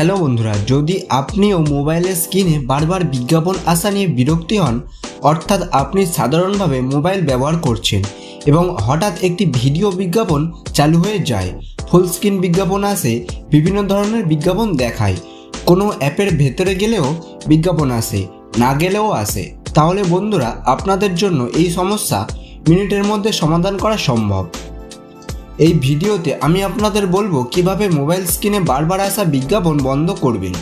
Hello বন্ধুরা, যদি আপনিও মোবাইলের স্ক্রিনে বারবার বিজ্ঞাপন আসা নিয়ে বিরক্তি হন, অর্থাৎ আপনি সাধারণভাবে মোবাইল ব্যবহার করছেন এবং হঠাৎ একটি ভিডিও বিজ্ঞাপন চালু হয়ে যায়, ফুল স্ক্রিন বিজ্ঞাপন আসে, বিভিন্ন ধরনের বিজ্ঞাপন দেখায়, কোনো অ্যাপের ভেতরে গেলেও বিজ্ঞাপন আসে, না গেলেও আসে, তাহলে বন্ধুরা আপনাদের জন্য এই সমস্যা মিনিটের মধ্যে সমাধান করা সম্ভব। এই ভিডিওতে আমি আপনাদের বলবো কিভাবে মোবাইল স্ক্রিনে বারবার আসা বিজ্ঞাপন বন্ধ করবেন,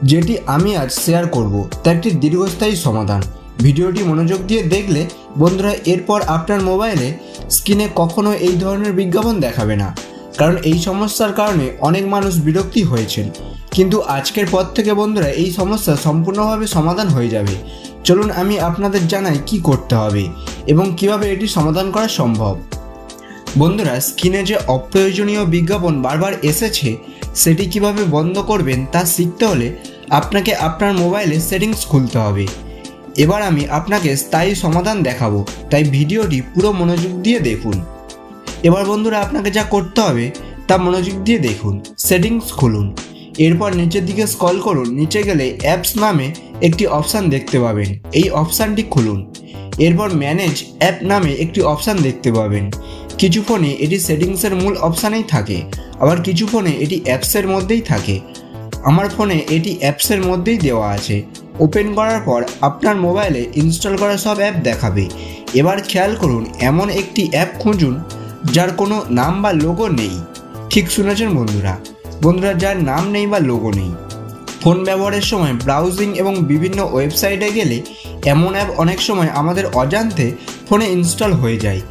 যেটি আমি আজ শেয়ার করব তা একটি দীর্ঘস্থায়ী সমাধান। ভিডিওটি মনোযোগ দিয়ে দেখলে বন্ধুরা এরপর আপনার মোবাইলে স্ক্রিনে কখনো এই ধরনের বিজ্ঞাপন দেখাবে না, কারণ এই সমস্যার কারণে অনেক মানুষ বিরক্তি হয়েছেন। কিন্তু আজকের পর থেকে বন্ধুরা এই সমস্যা সম্পূর্ণভাবে সমাধান হয়ে যাবে। চলুন আমি আপনাদের জানাই কি করতে হবে এবং কিভাবে এটি সমাধান করা সম্ভব। বন্ধুরা, স্ক্রিনে যে অপ্রয়োজনীয় বিজ্ঞাপন বারবার এসেছে সেটি কিভাবে বন্ধ করবেন তা শিখতে হলে আপনাকে আপনার মোবাইলে সেটিংস খুলতে হবে। এবার আমি আপনাকে স্থায়ী সমাধান দেখাবো, তাই ভিডিওটি পুরো মনোযোগ দিয়ে দেখুন। এবার বন্ধুরা আপনাকে যা করতে হবে তা মনোযোগ দিয়ে দেখুন। সেটিংস খুলুন, এরপর নিচের দিকে স্ক্রল করুন, নিচে গেলে অ্যাপস নামে একটি অপশান দেখতে পাবেন, এই অপশানটি খুলুন। এরপর ম্যানেজ অ্যাপ নামে একটি অপশান দেখতে পাবেন। কিছু ফোনে এটি সেটিংসের মূল অপশানেই থাকে, আবার কিছু ফোনে এটি অ্যাপসের মধ্যেই থাকে। আমার ফোনে এটি অ্যাপসের মধ্যেই দেওয়া আছে। ওপেন করার পর আপনার মোবাইলে ইনস্টল করা সব অ্যাপ দেখাবে। এবার খেয়াল করুন, এমন একটি অ্যাপ খুঁজুন যার কোনো নাম বা লোগো নেই। ঠিক শুনেছেন বন্ধুরা, যার নাম নেই বা লোগো নেই। ফোন ব্যবহারের সময় ব্রাউজিং এবং বিভিন্ন ওয়েবসাইটে গেলে এমন অ্যাপ অনেক সময় আমাদের অজান্তে ফোনে ইনস্টল হয়ে যায়,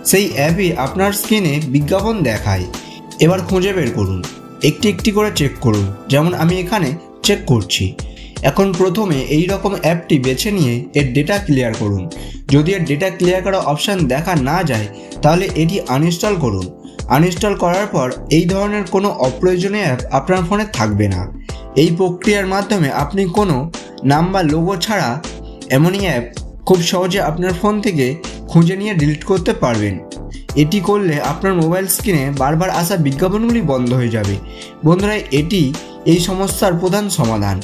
সেই অ্যাপই আপনার স্ক্রিনে বিজ্ঞাপন দেখায়। এবার খুঁজে বের করুন, একটি একটি করে চেক করুন, যেমন আমি এখানে চেক করছি। এখন প্রথমে এই রকম অ্যাপটি বেছে নিয়ে এর ডেটা ক্লিয়ার করুন। যদি এর ডেটা ক্লিয়ার করা অপশান দেখা না যায় তাহলে এটি আনইনস্টল করুন। আনইনস্টল করার পর এই ধরনের কোনো অপ্রয়োজনীয় অ্যাপ আপনার ফোনে থাকবে না। এই প্রক্রিয়ার মাধ্যমে আপনি কোনো নাম বা লোগো ছাড়া এমনই অ্যাপ খুব সহজে আপনার ফোন থেকে খুঁজে নিয়ে ডিলিট করতে পারবেন। এটি করলে আপনার মোবাইল স্ক্রিনে বারবার আসা বিজ্ঞাপনগুলি বন্ধ হয়ে যাবে। বন্ধুরা, এটি এই সমস্যার প্রধান সমাধান।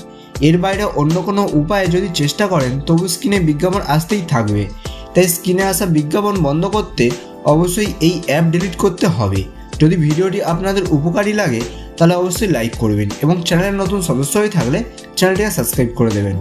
এর বাইরে অন্য কোনো উপায়ে যদি চেষ্টা করেন তবু স্ক্রিনে বিজ্ঞাপন আসতেই থাকবে। তাই স্ক্রিনে আসা বিজ্ঞাপন বন্ধ করতে অবশ্যই এই অ্যাপ ডিলিট করতে হবে। যদি ভিডিওটি আপনাদের উপকারী লাগে তাহলে অবশ্যই লাইক করবেন এবং চ্যানেলের নতুন সদস্য হয়ে থাকলে চ্যানেলটিকে সাবস্ক্রাইব করে দেবেন।